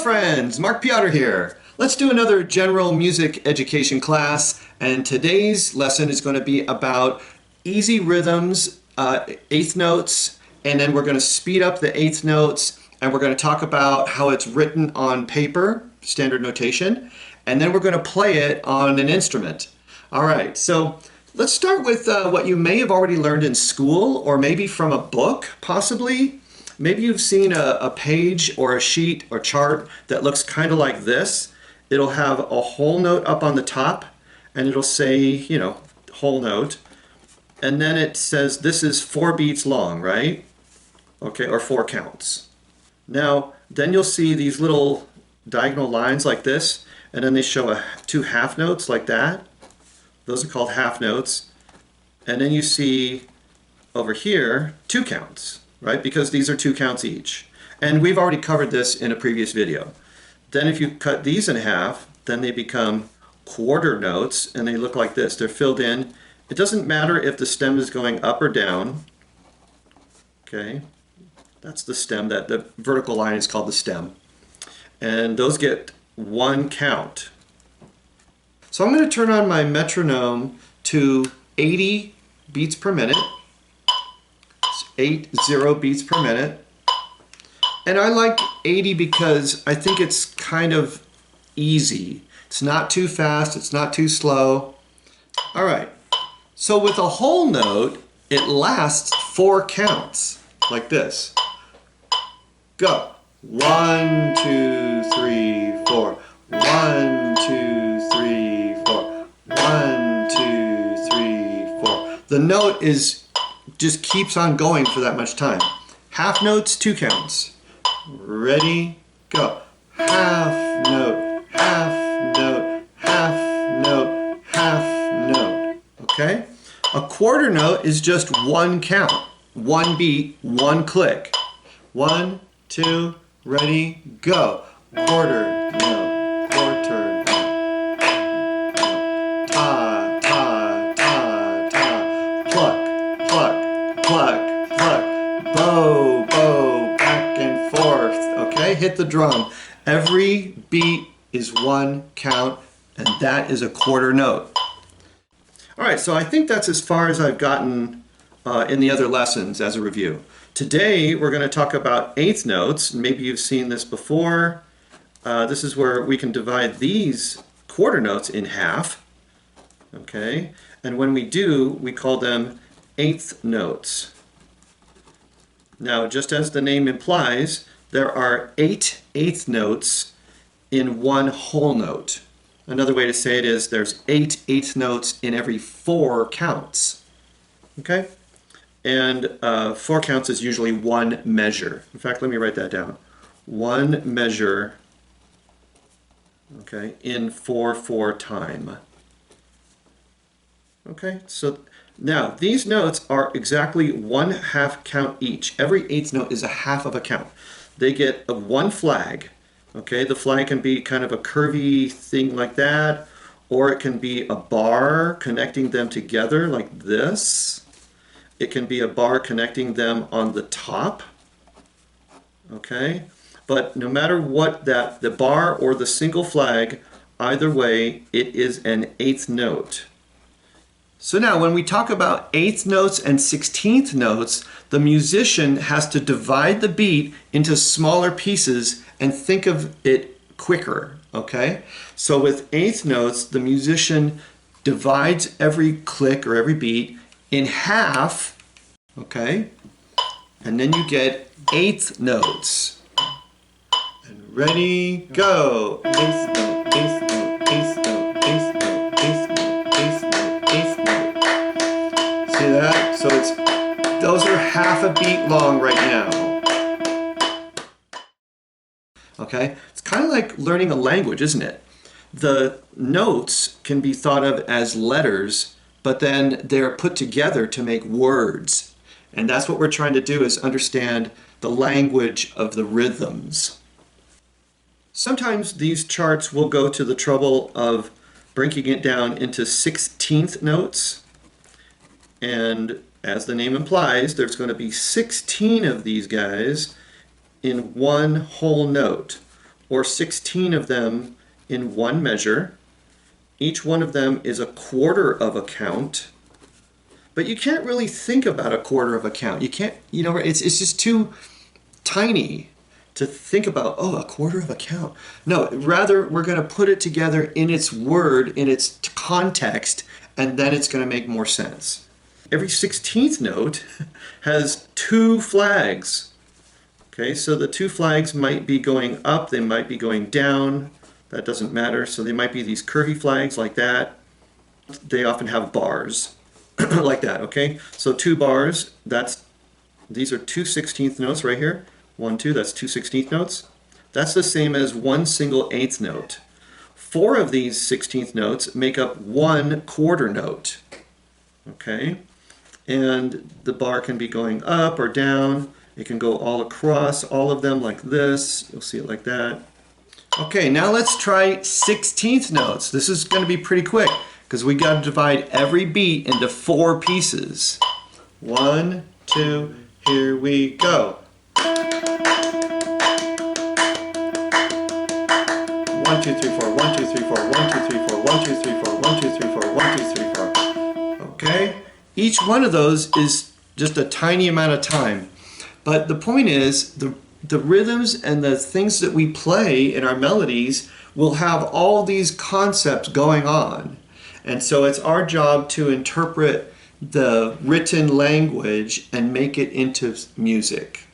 friends, Mark Peotter here. Let's do another general music education class, and today's lesson is going to be about easy rhythms, eighth notes, and then we're going to speed up the eighth notes, and we're going to talk about how it's written on paper, standard notation, and then we're going to play it on an instrument. All right, so let's start with what you may have already learned in school, or maybe from a book, possibly. Maybe you've seen a page or a sheet or chart that looks kind of like this. It'll have a whole note up on the top, and it'll say, you know, whole note. And then it says this is 4 beats long, right? Okay, or 4 counts. Now, then you'll see these little diagonal lines like this, and then they show 2 half notes like that. Those are called half notes. And then you see over here 2 counts. Right? Because these are 2 counts each. And we've already covered this in a previous video. Then if you cut these in half, then they become quarter notes, and they look like this. They're filled in. It doesn't matter if the stem is going up or down. Okay, that's the stem. That the vertical line is called the stem. And those get 1 count. So I'm going to turn on my metronome to 80 beats per minute. 80 beats per minute, and I like 80 because I think it's kind of easy. It's not too fast, it's not too slow. All right, so with a whole note, it lasts 4 counts, like this. Go. 1, 2, 3, 4. 1, 2, 3, 4. 1, 2, 3, 4. The note just keeps on going for that much time. Half notes, 2 counts. Ready, go. Half note, half note, half note, half note. Okay? A quarter note is just 1 count. 1 beat, 1 click. 1, 2, ready, go. Quarter note, quarter note. Ta, ta, ta, ta. Pluck, pluck, pluck, pluck, bow, bow, back and forth, okay? Hit the drum. Every beat is 1 count, and that is a quarter note. All right, so I think that's as far as I've gotten in the other lessons as a review. Today, we're going to talk about eighth notes. Maybe you've seen this before. This is where we can divide these quarter notes in half, okay? And when we do, we call them eighth notes. Now, just as the name implies, there are 8 eighth notes in 1 whole note. Another way to say it is there's 8 eighth notes in every 4 counts. Okay? And 4 counts is usually 1 measure. In fact, let me write that down. 1 measure, okay, in 4/4 time. Okay, so now these notes are exactly 1 half count each. Every eighth note is a half of a count. They get 1 flag. Okay, the flag can be kind of a curvy thing like that, or it can be a bar connecting them together like this. It can be a bar connecting them on the top. Okay, but no matter what the bar or the single flag, either way, it is an eighth note. So now when we talk about eighth notes and 16th notes, the musician has to divide the beat into smaller pieces and think of it quicker, okay? So with eighth notes, the musician divides every click or every beat in half, okay? And then you get eighth notes. And ready, go. Eighth note, eighth note, eighth note, eighth note, eighth note, eighth note, eighth note. See that? So those are half a beat long right now. Okay? It's kind of like learning a language, isn't it? The notes can be thought of as letters, but then they're put together to make words. And that's what we're trying to do, is understand the language of the rhythms. Sometimes these charts will go to the trouble of breaking it down into 16th notes. And as the name implies, there's going to be 16 of these guys in 1 whole note. or 16 of them in one measure. Each one of them is a quarter of a count. But you can't really think about a quarter of a count. You can't, it's just too tiny to think about, oh, a quarter of a count. No, rather we're going to put it together in its word, in its context, and then it's going to make more sense. Every 16th note has two flags. Okay, so the two flags might be going up, they might be going down. That doesn't matter. So they might be these curvy flags like that. They often have bars like that, okay? So two bars, these are two 16th notes right here. 1, 2, that's two 16th notes. That's the same as one single 8th note. 4 of these 16th notes make up one quarter note, okay? And the bar can be going up or down. It can go all across, all of them like this. You'll see it like that. Okay, now let's try 16th notes. This is going to be pretty quick because we got to divide every beat into 4 pieces. 1, 2, here we go. 1, 2, 3, 4, 1, 2, 3, 4, 1, 2, 3, 4, 1, 2, 3, 4, 1, 2, 3, 4, 1, 2, 3, 4. Okay? Each one of those is just a tiny amount of time. But the point is, the rhythms and the things that we play in our melodies will have all these concepts going on. And so it's our job to interpret the written language and make it into music.